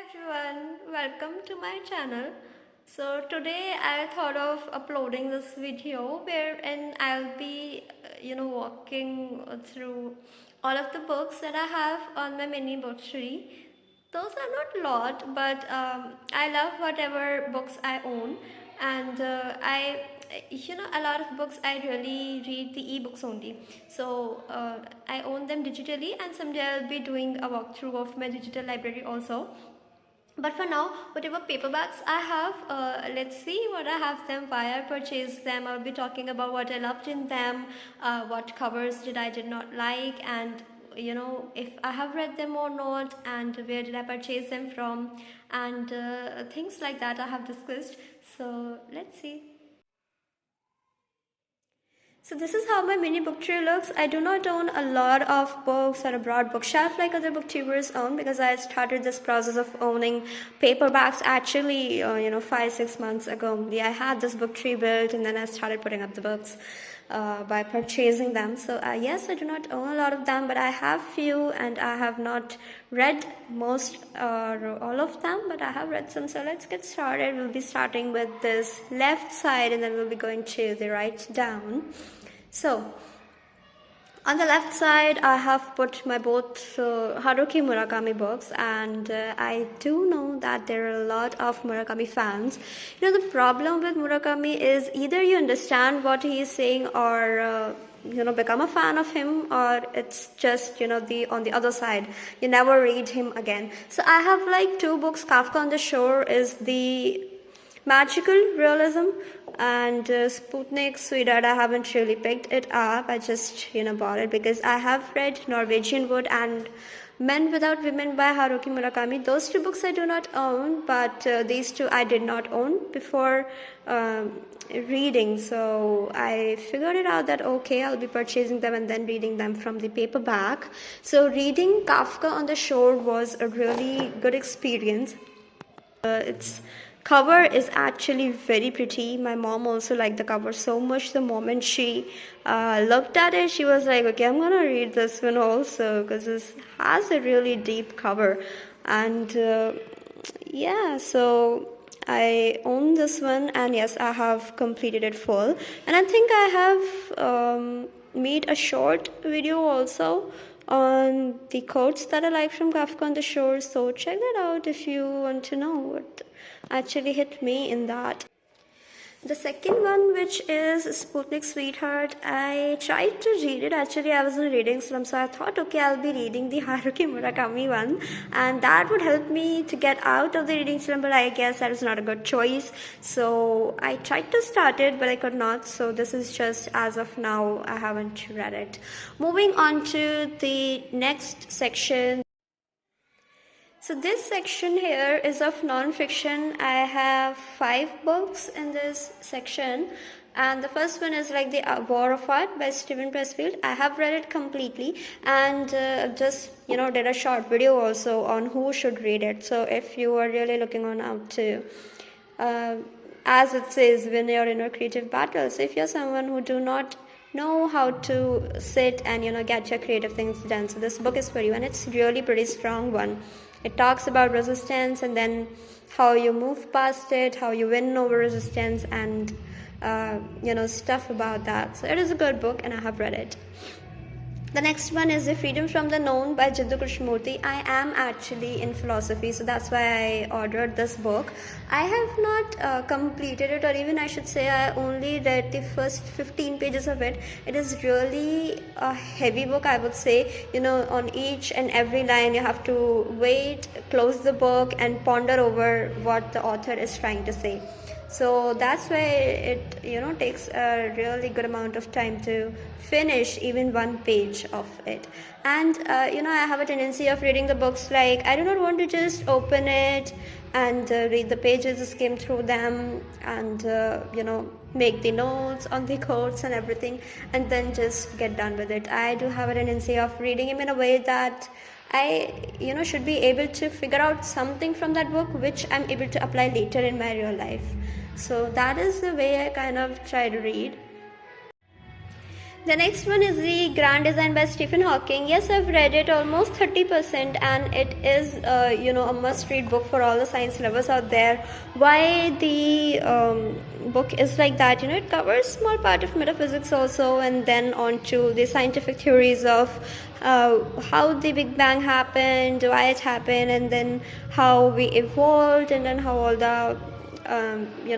everyone, welcome to my channel. So today I thought of uploading this video wherein I'll be walking through all of the books that I have on my mini book tree. Those are not a lot, but I love whatever books I own, and a lot of books I really read the ebooks only. So I own them digitally, and someday I'll be doing a walkthrough of my digital library also. But for now, whatever paperbacks I have, let's see what I have them, why I purchased them. I'll be talking about what I loved in them, what covers did not like, and if I have read them or not, and where did I purchase them from, and things like that I have discussed. So let's see. So this is how my mini book tree looks. I do not own a lot of books or a broad bookshelf like other booktubers own, because I started this process of owning paperbacks actually 5-6 months ago. I had this book tree built, and then I started putting up the books by purchasing them. So yes, I do not own a lot of them, but I have few, and I have not read most or all of them, but I have read some. So let's get started. We'll be starting with this left side, and then we'll be going to the right down. So on the left side, I have put my both Haruki Murakami books, and I do know that there are a lot of Murakami fans. The problem with Murakami is either you understand what he is saying, or become a fan of him, or it's just on the other side, you never read him again. So I have like two books. Kafka on the Shore is the magical realism, and Sputnik Sweetheart, I haven't really picked it up. I just bought it because I have read Norwegian Wood and Men Without Women by Haruki Murakami. Those two books I do not own, but these two I did not own before reading. So I figured it out that okay, I'll be purchasing them and then reading them from the paperback. So reading Kafka on the Shore was a really good experience. Its cover is actually very pretty. My mom also liked the cover so much. The moment she looked at it, she was like, okay, I'm gonna read this one also, because this has a really deep cover. And yeah, so I own this one, and yes, I have completed it full. And I think I have made a short video also on the quotes that I like from Kafka on the Shore. So check that out if you want to know what actually hit me in that. The second one, which is Sputnik Sweetheart, I tried to read it. Actually, I was in a reading slump, so I thought, okay, I'll be reading the Haruki Murakami one, and that would help me to get out of the reading slump, but I guess that is not a good choice. So I tried to start it, but I could not. So this is just, as of now, I haven't read it. Moving on to the next section. So this section here is of non-fiction. I have 5 books in this section, and the first one is like the War of Art by Steven Pressfield. I have read it completely, and just did a short video also on who should read it. So if you are really looking on out to as it says, win your inner creative battles, if you're someone who do not know how to sit and get your creative things done, so this book is for you. And it's really pretty strong one. It talks about resistance, and then how you move past it, how you win over resistance, and stuff about that. So it is a good book, and I have read it. The next one is The Freedom from the Known by Jiddu Krishnamurti. I am actually in philosophy, so that's why I ordered this book. I have not completed it, or even I should say I only read the first 15 pages of it. It is really a heavy book, I would say. On each and every line you have to wait, close the book, and ponder over what the author is trying to say. So that's why it takes a really good amount of time to finish even one page of it. And I have a tendency of reading the books like I do not want to just open it and read the pages, skim through them, and make the notes on the quotes and everything, and then just get done with it. I do have a tendency of reading him in a way that I should be able to figure out something from that book which I'm able to apply later in my real life. So that is the way I kind of try to read. The next one is The Grand Design by Stephen Hawking. Yes, I've read it almost 30%, and it is, a must-read book for all the science lovers out there. Why the book is like that? It covers small part of metaphysics also, and then on to the scientific theories of how the Big Bang happened, why it happened, and then how we evolved, and then how all the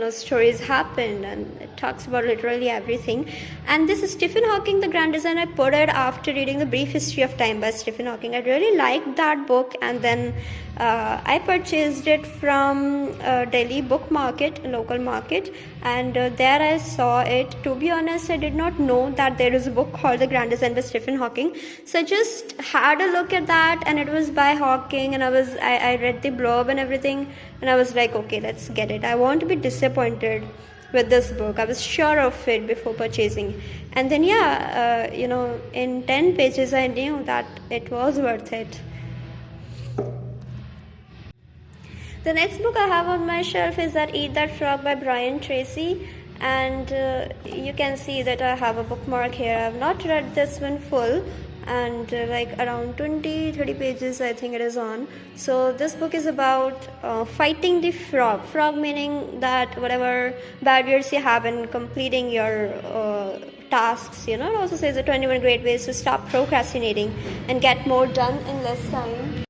stories happened, and it talks about literally everything. And this is Stephen Hawking, The Grand Design. I put it after reading The Brief History of Time by Stephen Hawking. I really liked that book, and then I purchased it from Delhi book market, local market, and there I saw it. To be honest, I did not know that there is a book called The Grand Design by Stephen Hawking, so I just had a look at that, and it was by Hawking, and I read the blurb and everything, and I was like, okay, let's get it. I won't be disappointed with this book. I was sure of it before purchasing, and then in 10 pages I knew that it was worth it. The next book I have on my shelf is that Eat That Frog by Brian Tracy, and you can see that I have a bookmark here. I have not read this one full, and around 20-30 pages I think it is on. So this book is about fighting the frog meaning that whatever barriers you have in completing your tasks. It also says the 21 great ways to stop procrastinating and get more done in less time.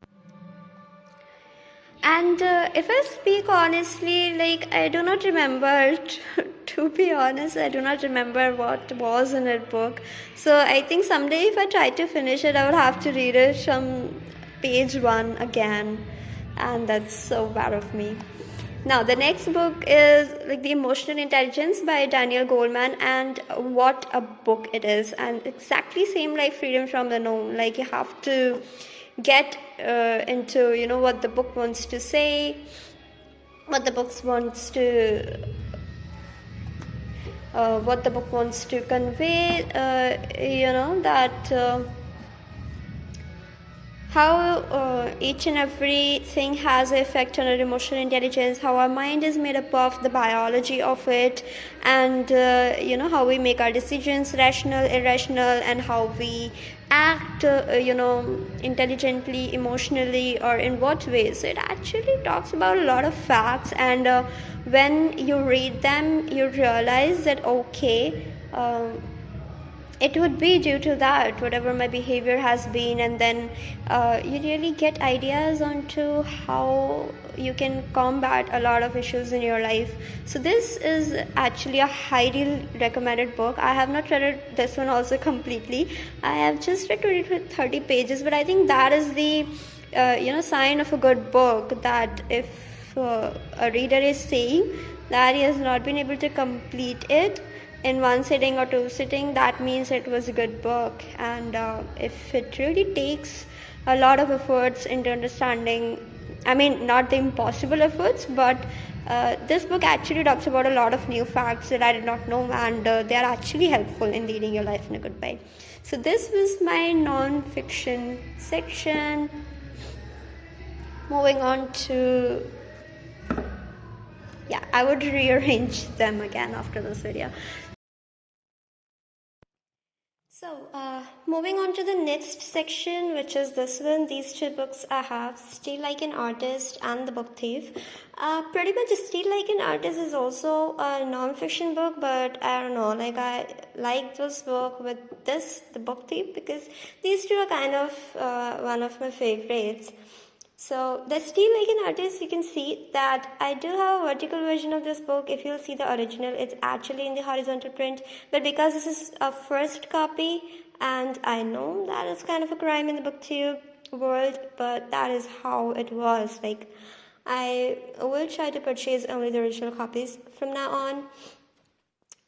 And if I speak honestly, I do not remember, to be honest, I do not remember what was in that book. So I think someday if I try to finish it, I would have to read it from page 1 again. And that's so bad of me. Now, the next book is The Emotional Intelligence by Daniel Goleman, and what a book it is. And exactly same like Freedom from the Known. You have to get into what the book wants to say, what the book wants to convey, that how each and everything has an effect on our emotional intelligence, how our mind is made up of, the biology of it, and how we make our decisions, rational, irrational, and how we act intelligently, emotionally, or in what ways. So it actually talks about a lot of facts, and when you read them you realize that okay, it would be due to that, whatever my behavior has been, and then you really get ideas onto how you can combat a lot of issues in your life. So this is actually a highly recommended book. I have not read this one also completely. I have just read 20 to 30 pages, but I think that is the sign of a good book, that if a reader is saying that he has not been able to complete it in one sitting or two sitting, that means it was a good book. And if it really takes a lot of efforts into understanding, I mean not the impossible efforts, but this book actually talks about a lot of new facts that I did not know, and they are actually helpful in leading your life in a good way. So this was my non-fiction section. Moving on to, I would rearrange them again after this video. So, moving on to the next section, which is this one. These two books I have, Steal Like an Artist and The Book Thief. Pretty much Steal Like an Artist is also a non-fiction book, but I don't know, I like this book with The Book Thief, because these two are kind of one of my favorites. So the Steal Like an Artist, you can see that I do have a vertical version of this book. If you'll see the original, it's actually in the horizontal print, but because this is a first copy, and I know that is kind of a crime in the booktube world, but that is how it was. I will try to purchase only the original copies from now on,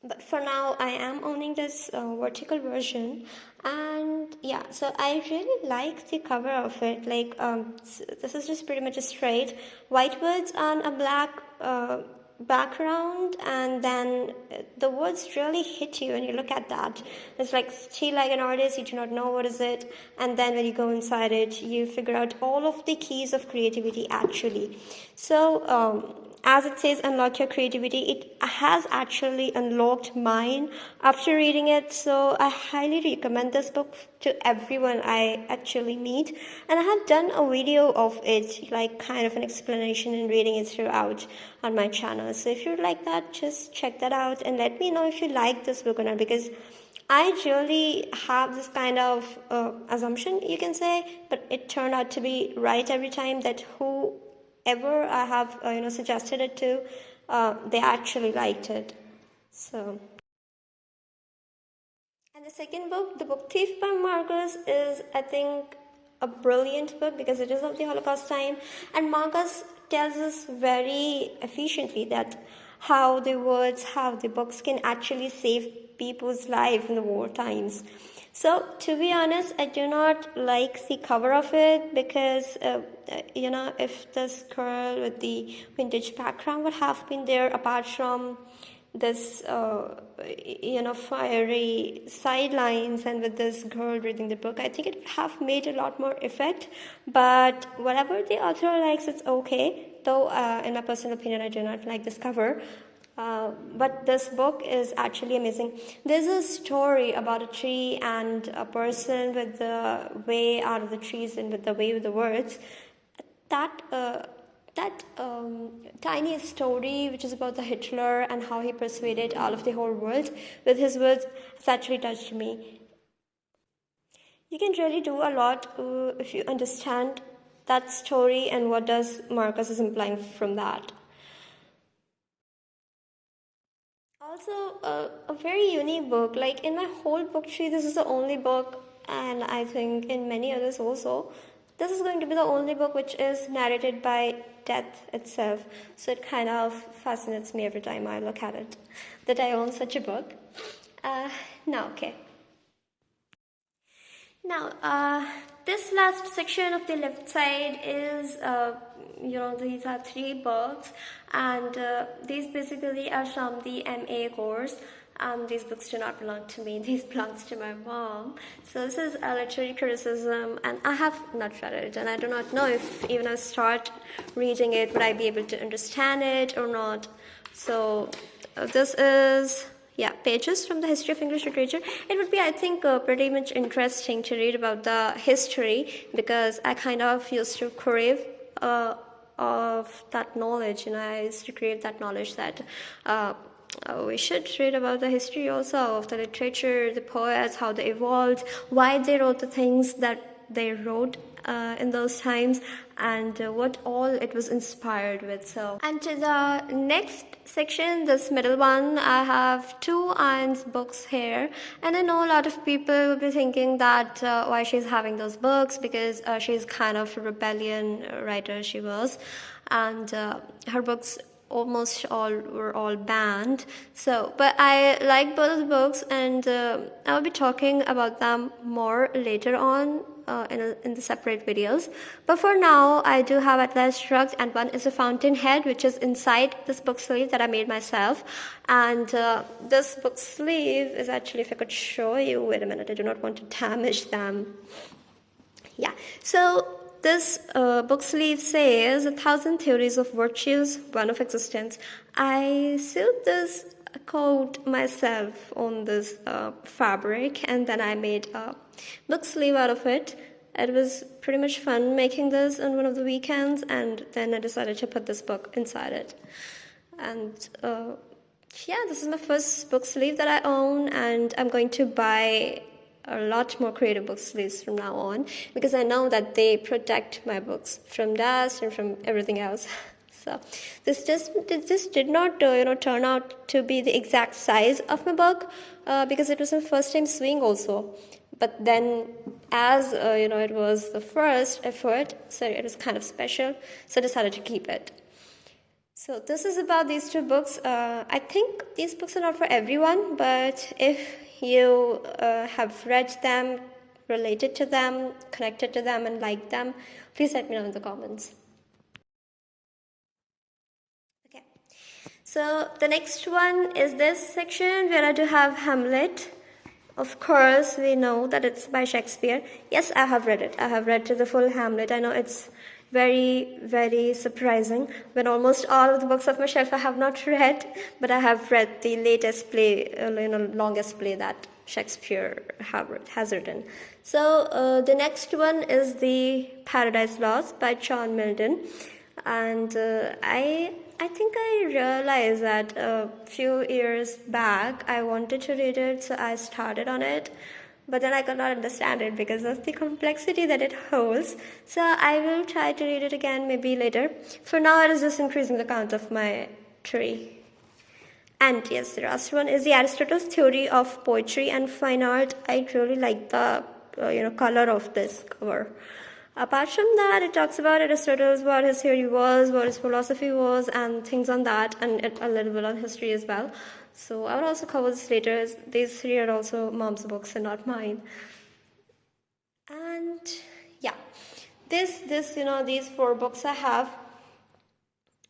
but for now I am owning this vertical version. And so I really like the cover of it. This is just pretty much a straight white words on a black background, and then the words really hit you when you look at that. It's like, still like an artist, you do not know what is it, and then when you go inside it, you figure out all of the keys of creativity actually. So as it says, unlock your creativity, it has actually unlocked mine after reading it. So I highly recommend this book to everyone I actually meet, and I have done a video of it, like kind of an explanation and reading it throughout on my channel. So if you like that, just check that out and let me know if you like this book or not, because I really have this kind of assumption, you can say, but it turned out to be right every time, that whoever I have suggested it to, they actually liked it. So, and the second book, The Book Thief by Marcus, is, I think, a brilliant book because it is of the Holocaust time, and Marcus tells us very efficiently that how the words, how the books can actually save people's life in the war times. So, to be honest, I do not like the cover of it because, if this girl with the vintage background would have been there, apart from this, fiery sidelines and with this girl reading the book, I think it would have made a lot more effect. But whatever the author likes, it's okay. Though, in my personal opinion, I do not like this cover. But this book is actually amazing. There's a story about a tree and a person with the way out of the trees and with the way with the words. That tiny story, which is about the Hitler and how he persuaded all of the whole world with his words, has actually touched me. You can really do a lot if you understand that story and what does Marcus is implying from that. Also, a very unique book. Like, in my whole book tree, this is the only book, and I think in many others also, this is going to be the only book which is narrated by death itself. So it kind of fascinates me every time I look at it, that I own such a book. Now, okay. Now, this last section of the left side is, these are 3 books, and these basically are from the MA course. These books do not belong to me, these belongs to my mom. So this is a literary criticism, and I have not read it, and I do not know if even I start reading it, would I be able to understand it or not. So this is, pages from the history of English literature. It would be, I think, pretty much interesting to read about the history, because I kind of used to crave of that knowledge. I used to crave that knowledge that we should read about the history also of the literature, the poets, how they evolved, why they wrote the things that they wrote in those times, and what all it was inspired with. So, and to the next section, this middle one, I have 2 Anne's books here, and I know a lot of people will be thinking that why she's having those books, because she's kind of a rebellion writer, she was, and her books almost were all banned. So, but I like both of the books, and I'll be talking about them more later on in the separate videos. But for now, I do have At Last Shrugged, and one is a fountainhead, which is inside this book sleeve that I made myself. And this book sleeve is actually, if I could show you, wait a minute, I do not want to damage them. Yeah, so this book sleeve says 1,000 theories of virtues, one of existence. I sewed this quote myself on this fabric, and then I made a book sleeve out of it. It was pretty much fun making this on one of the weekends, and then I decided to put this book inside it. And this is my first book sleeve that I own, and I'm going to buy a lot more creative book sleeves from now on, because I know that they protect my books from dust and from everything else. So this did not turn out to be the exact size of my book, because it was my first time sewing also. But then, as it was the first effort, so it was kind of special, so I decided to keep it. So this is about these 2 books. I think these books are not for everyone, but if you have read them, related to them, connected to them, and liked them, please let me know in the comments. Okay. So So the next one is this section where I do have Hamlet. Of course, we know that it's by Shakespeare. Yes, I have read it. I have read to the full Hamlet. I know it's very, very surprising when almost all of the books of my shelf I have not read, but I have read the latest play, longest play that Shakespeare has written. So the next one is the Paradise Lost by John Milton, and I think I realized that a few years back I wanted to read it, so I started on it, but then I could not understand it because of the complexity that it holds. So I will try to read it again maybe later. For now, it is just increasing the count of my tree. And yes, the last one is the Aristotle's Theory of Poetry and Fine Art. I really like the color of this cover. Apart from that, it talks about Aristotle's, what his theory was, what his philosophy was, and things on that, and a little bit on history as well. So I will also cover this later. These three are also mom's books and not mine. And yeah, these 4 books I have,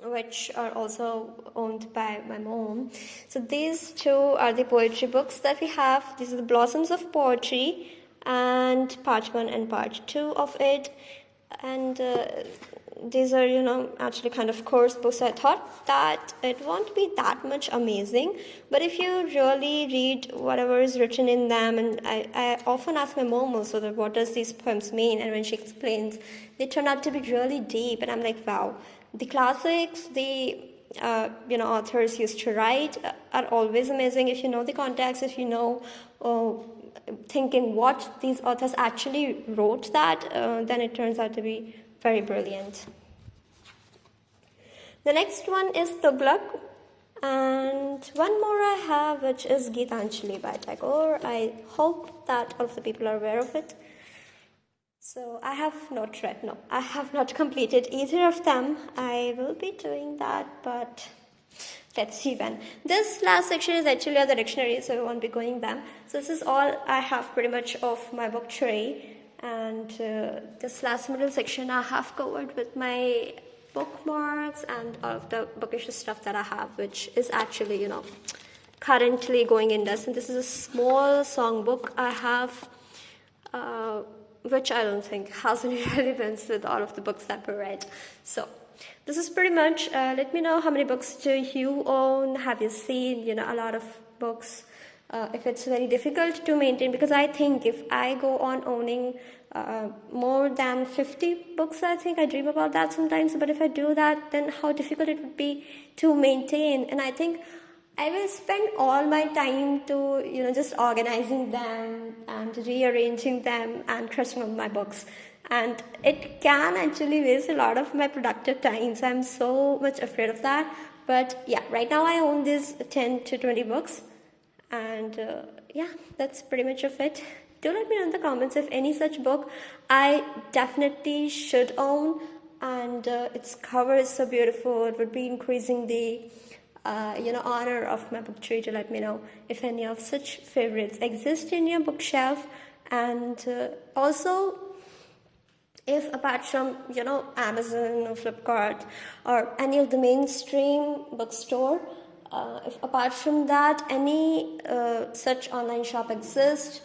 which are also owned by my mom. So these 2 are the poetry books that we have. These are the Blossoms of Poetry and part 1 and part 2 of it, and these are actually kind of course books. I thought that it won't be that much amazing, but if you really read whatever is written in them, and I often ask my mom also that what does these poems mean, and when she explains, they turn out to be really deep, and I'm like, wow, the classics, the authors used to write are always amazing if you know the context, if you know thinking what these authors actually wrote that, then it turns out to be very brilliant. The next one is Tughlaq, and one more I have, which is Gitanjali by Tagore. I hope that all of the people are aware of it. So I have not completed either of them. I will be doing that, but let's see when. This last section is actually of the dictionary, so we won't be going them. So this is all I have pretty much of my book tray, and this last middle section I have covered with my bookmarks and all of the bookish stuff that I have, which is actually currently going in dust. And this is a small songbook I have, which I don't think has any relevance with all of the books that we read. So this is pretty much. Let me know how many books do you own. Have you seen a lot of books? If it's very difficult to maintain, because I think if I go on owning more than 50 books, I think I dream about that sometimes, but if I do that, then how difficult it would be to maintain. And I think I will spend all my time to just organizing them and rearranging them and crushing on my books, and it can actually waste a lot of my productive time, so I'm so much afraid of that. But yeah, right now I own these 10 to 20 books, and yeah, that's pretty much of it. Do let me know in the comments if any such book I definitely should own, and its cover is so beautiful. It would be increasing the honor of my book tree. To let me know if any of such favorites exist in your bookshelf, and also if apart from Amazon or Flipkart or any of the mainstream bookstore, if apart from that any such online shop exists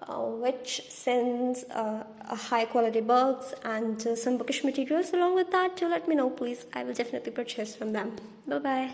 which sends high quality books and some bookish materials along with that, do let me know please. I will definitely purchase from them. Bye bye.